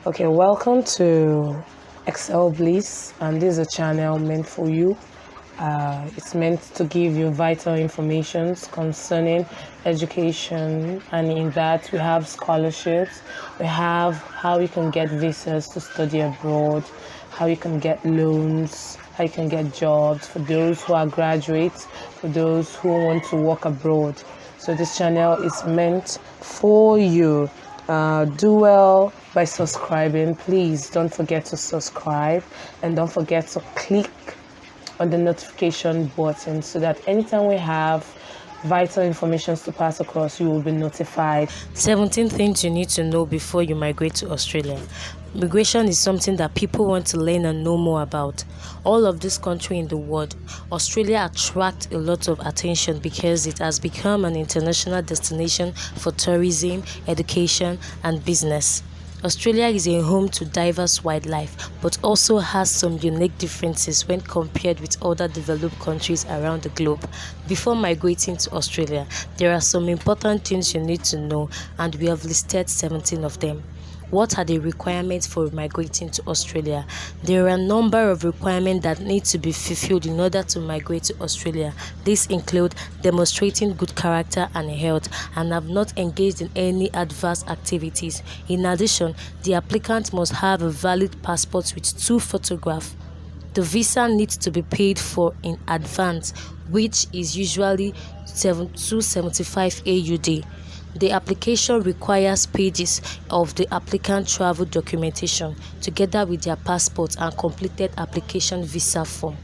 Okay, welcome to Excel Bliss, and this is a channel meant for you. It's meant to give you vital information concerning education, and in that we have scholarships, we have how you can get visas to study abroad, how you can get loans, how you can get jobs for those who are graduates, for those who want to work abroad. So this channel is meant for you. Do well by subscribing. Please don't forget to subscribe, and don't forget to click on the notification button so that anytime we have vital information to pass across, you will be notified. 17 things you need to know before you migrate to Australia. Migration is something that people want to learn and know more about. All of this country in the world, Australia attracts a lot of attention because it has become an international destination for tourism, education, and business. Australia is a home to diverse wildlife, but also has some unique differences when compared with other developed countries around the globe. Before migrating to Australia, there are some important things you need to know, and we have listed 17 of them. What are the requirements for migrating to Australia? There are a number of requirements that need to be fulfilled in order to migrate to Australia. These include demonstrating good character and health and have not engaged in any adverse activities. In addition, the applicant must have a valid passport with 2 photographs. The visa needs to be paid for in advance, which is usually 275 AUD. The application requires pages of the applicant travel documentation together with their passport and completed application visa form.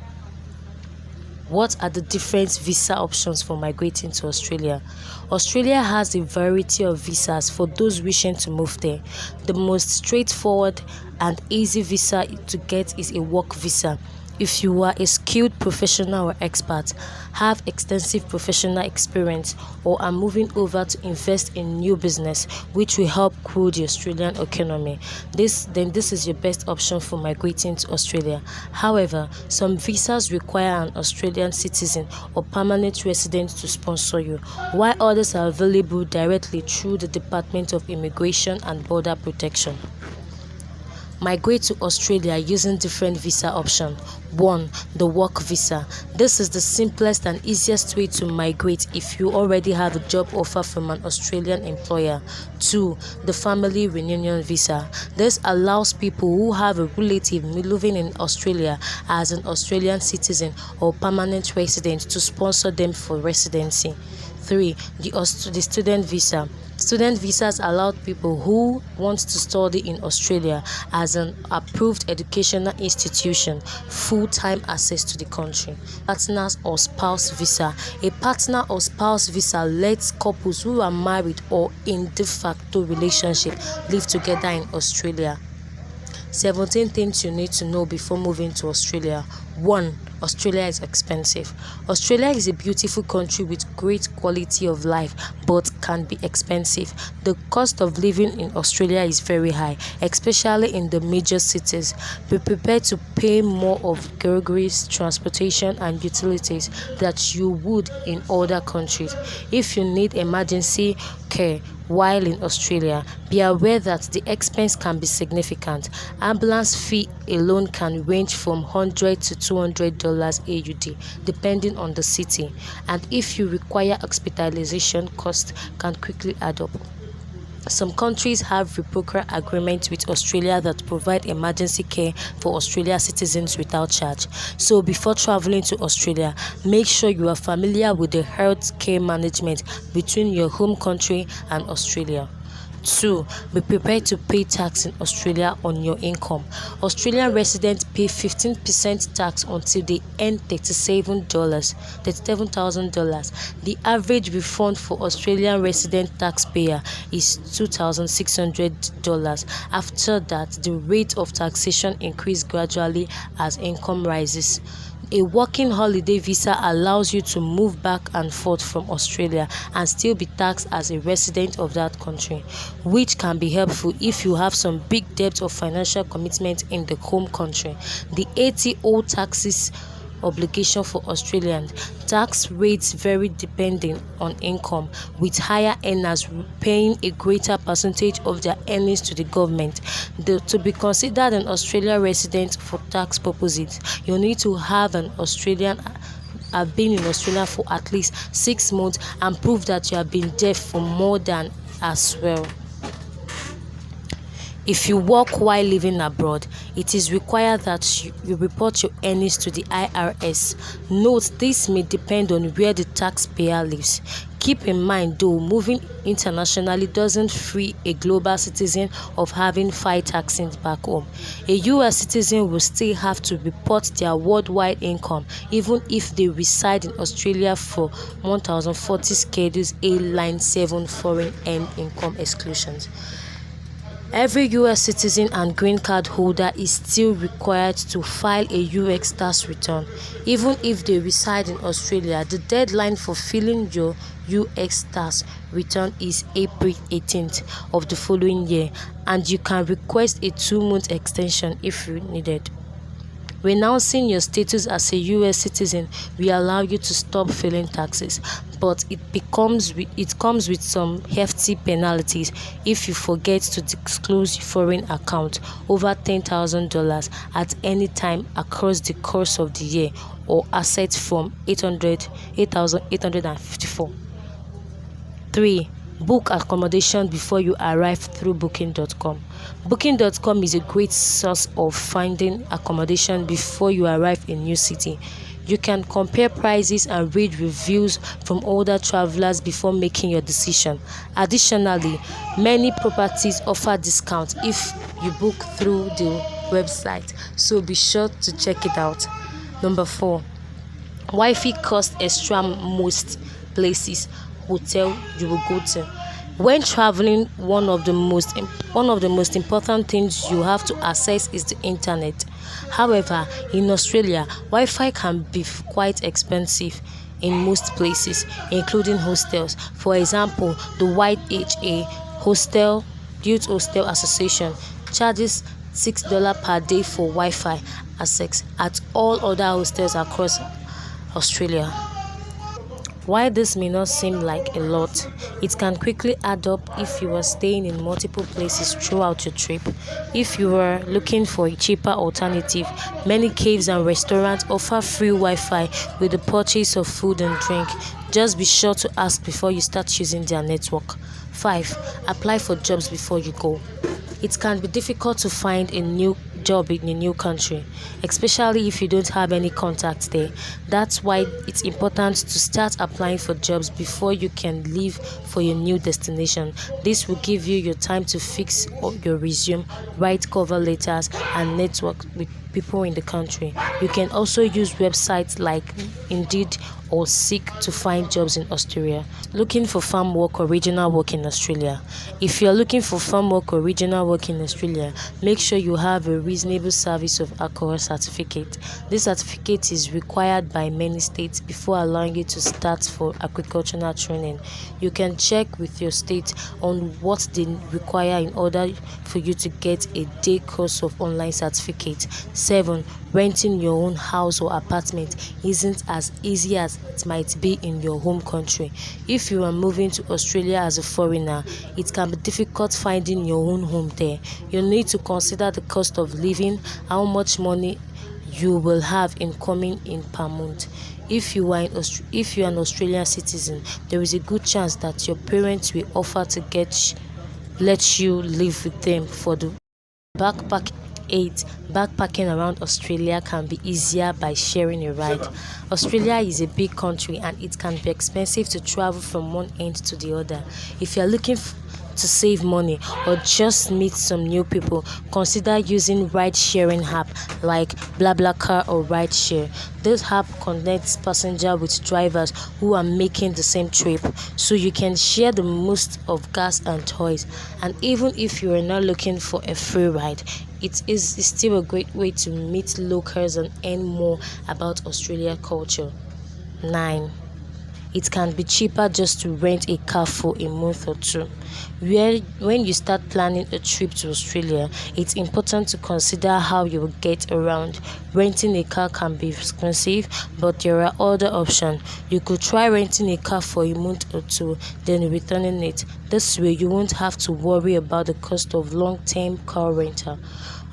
What are the different visa options for migrating to Australia? Australia has a variety of visas for those wishing to move there. The most straightforward and easy visa to get is a work visa. If you are a skilled professional or expert, have extensive professional experience, or are moving over to invest in new business which will help grow the Australian economy, this is your best option for migrating to Australia. However, some visas require an Australian citizen or permanent resident to sponsor you, while others are available directly through the Department of Immigration and Border Protection. Migrate to Australia using different visa options. 1. The work visa. This is the simplest and easiest way to migrate if you already have a job offer from an Australian employer. 2. The family reunion visa. This allows people who have a relative living in Australia as an Australian citizen or permanent resident to sponsor them for residency. 3. The student visa. Student visas allow people who want to study in Australia as an approved educational institution full-time access to the country. Partners or spouse visa. A partner or spouse visa lets couples who are married or in de facto relationship live together in Australia. 17 things you need to know before moving to Australia. 1. Australia is expensive. Australia is a beautiful country with great quality of life, but can be expensive. The cost of living in Australia is very high, especially in the major cities. Be prepared to pay more of groceries, transportation, and utilities that you would in other countries. If you need emergency care while in Australia, be aware that the expense can be significant. Ambulance fee alone can range from $100 to $200 AUD, depending on the city, and if you require hospitalization, costs can quickly add up. Some countries have reciprocal agreements with Australia that provide emergency care for Australia citizens without charge. So before traveling to Australia, make sure you are familiar with the health care management between your home country and Australia. 2. Be prepared to pay tax in Australia on your income. Australian residents pay 15% tax until they earn $37,000. The average refund for Australian resident taxpayer is $2,600. After that, the rate of taxation increases gradually as income rises. A working holiday visa allows you to move back and forth from Australia and still be taxed as a resident of that country, which can be helpful if you have some big debt or financial commitment in the home country. The ATO taxes obligation for Australians. Tax rates vary depending on income, with higher earners paying a greater percentage of their earnings to the government. To be considered an Australian resident for tax purposes, you need to have been in Australia for at least 6 months and prove that you have been there for more than as well. If you work while living abroad, it is required that you report your earnings to the IRS. Note, this may depend on where the taxpayer lives. Keep in mind though, moving internationally doesn't free a global citizen of having filed taxes back home. A US citizen will still have to report their worldwide income even if they reside in Australia for 1040 Schedules A Line 7 foreign earned income exclusions. Every US citizen and green card holder is still required to file a US tax return. Even if they reside in Australia, the deadline for filing your US tax return is April 18th of the following year, and you can request a 2-month extension if you needed. Renouncing your status as a US citizen will allow you to stop filing taxes, but it comes with some hefty penalties if you forget to disclose your foreign account over $10,000 at any time across the course of the year, or assets from 8,854. 3. Book accommodation before you arrive through booking.com. Booking.com is a great source of finding accommodation before you arrive in a new city. You can compare prices and read reviews from older travelers before making your decision. Additionally, many properties offer discounts if you book through the website, so be sure to check it out. Number 4. Wi-Fi costs extra most places hotel you will go to. When traveling, one of the most important things you have to access is the internet. However, in Australia, Wi-Fi can be quite expensive in most places, including hostels. For example, the Youth Hostel Association charges $6 per day for Wi-Fi access at all other hostels across Australia. While this may not seem like a lot, it can quickly add up if you are staying in multiple places throughout your trip. If you are looking for a cheaper alternative, many caves and restaurants offer free Wi-Fi with the purchase of food and drink. Just be sure to ask before you start using their network. 5. Apply for jobs before you go. It can be difficult to find a new job in a new country, especially if you don't have any contacts there. That's why it's important to start applying for jobs before you can leave for your new destination. This will give you your time to fix your resume, write cover letters, and network with people in the country. You can also use websites like Indeed or Seek to find jobs in Australia. Looking for farm work or regional work in Australia. If you're looking for farm work or regional work in Australia, make sure you have a reasonable service of alcohol certificate. This certificate is required by many states before allowing you to start for agricultural training. You can check with your state on what they require in order for you to get a day course of online certificate. 7. Renting your own house or apartment isn't as easy as it might be in your home country. If you are moving to Australia as a foreigner, it can be difficult finding your own home there. You need to consider the cost of living, how much money you will have incoming in per month. If you are an Australian citizen, there is a good chance that your parents will offer to let you live with them for the backpack. 8. Backpacking around Australia can be easier by sharing a ride. Australia is a big country and it can be expensive to travel from one end to the other. If you are looking to save money or just meet some new people, consider using ride-sharing app like BlaBlaCar or Rideshare. This app connects passengers with drivers who are making the same trip, so you can share the most of gas and toys. And even if you are not looking for a free ride, it is still a great way to meet locals and learn more about Australian culture. 9. it can be cheaper just to rent a car for a month or two. When you start planning a trip to Australia, it's important to consider how you will get around. Renting a car can be expensive, but there are other options. You could try renting a car for a month or two, then returning it. This way, you won't have to worry about the cost of long-term car rental.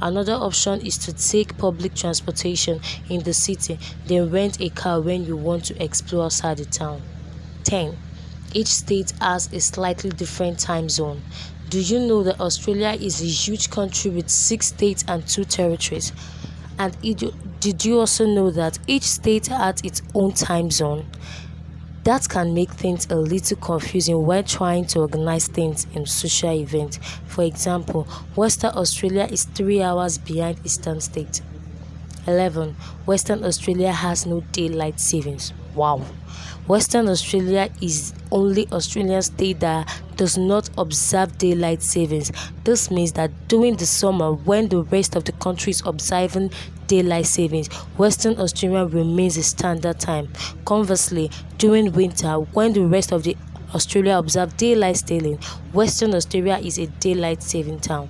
Another option is to take public transportation in the city, then rent a car when you want to explore outside the town. 10. Each state has a slightly different time zone. Do you know that Australia is a huge country with 6 states and 2 territories? And did you also know that each state has its own time zone? That can make things a little confusing when trying to organize things in social events. For example, Western Australia is 3 hours behind Eastern State. 11. Western Australia has no daylight savings. Wow. Western Australia is only Australian state that does not observe daylight savings. This means that during the summer, when the rest of the country is observing daylight savings, Western Australia remains the standard time. Conversely, during winter, when the rest of the Australia observe daylight saving, Western Australia is a daylight saving town.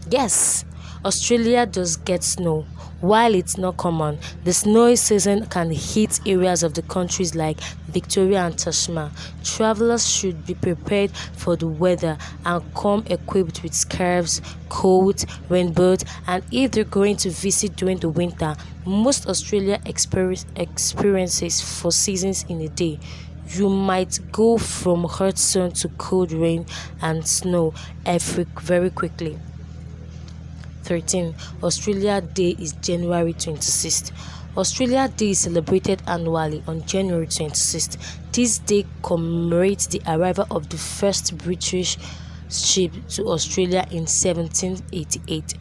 Yes, Australia does get snow. While it's not common, the snowy season can hit areas of the countries like Victoria and Tasman. Travelers should be prepared for the weather and come equipped with scarves, coats, rainboots, and if they're going to visit during the winter, most Australia experiences 4 seasons in a day. You might go from hot sun to cold rain and snow very quickly. 13. Australia Day is January 26th. Australia Day is celebrated annually on January 26th. This day commemorates the arrival of the first British ship to Australia in 1788.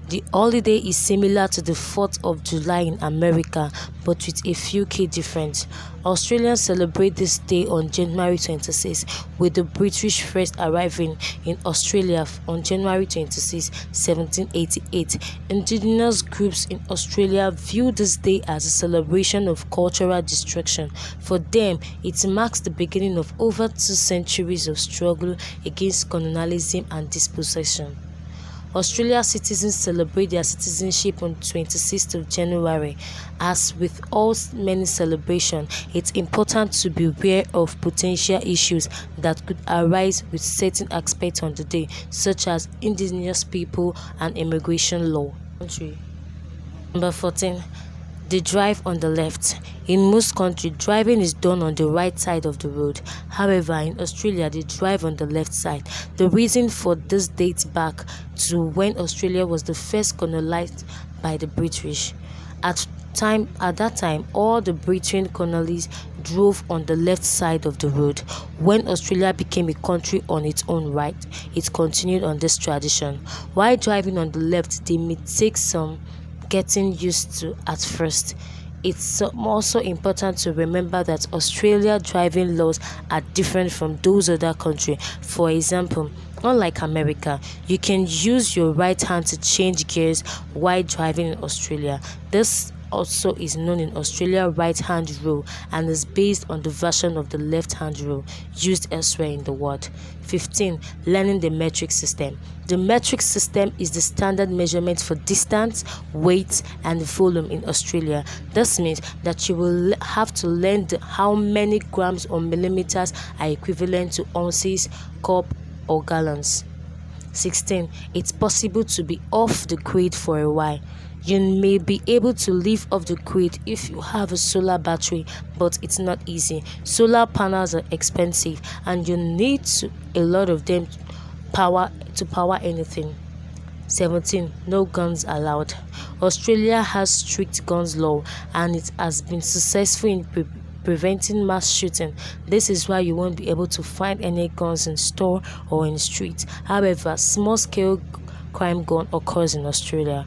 The holiday is similar to the 4th of July in America, but with a few key differences. Australians celebrate this day on January 26, with the British first arriving in Australia on January 26, 1788. Indigenous groups in Australia view this day as a celebration of cultural destruction. For them, it marks the beginning of over 2 centuries of struggle against colonialism and dispossession. Australian citizens celebrate their citizenship on 26th of January. As with all many celebrations, it's important to be aware of potential issues that could arise with certain aspects on the day, such as indigenous people and immigration law. Number 14. The drive on the left. In most countries, driving is done on the right side of the road. However, in Australia, they drive on the left side. The reason for this dates back to when Australia was the first colonized by the British. At that time, all the British colonies drove on the left side of the road. When Australia became a country on its own right, it continued on this tradition. While driving on the left, they may take some getting used to at first. It's also important to remember that Australia driving laws are different from those other countries. For example, unlike America, you can use your right hand to change gears while driving in Australia. This also is known in Australia right-hand rule and is based on the version of the left-hand rule used elsewhere in the world. 15. Learning the metric system. The metric system is the standard measurement for distance, weight, and volume in Australia. This means that you will have to learn how many grams or millimeters are equivalent to ounces, cup, or gallons. 16. It's possible to be off the grid for a while. You may be able to live off the grid if you have a solar battery, but it's not easy. Solar panels are expensive and you need a lot of them to power anything. 17. No guns allowed. Australia has strict guns law and it has been successful in preventing mass shooting. This is why you won't be able to find any guns in store or in streets. However, small-scale crime gun occurs in Australia.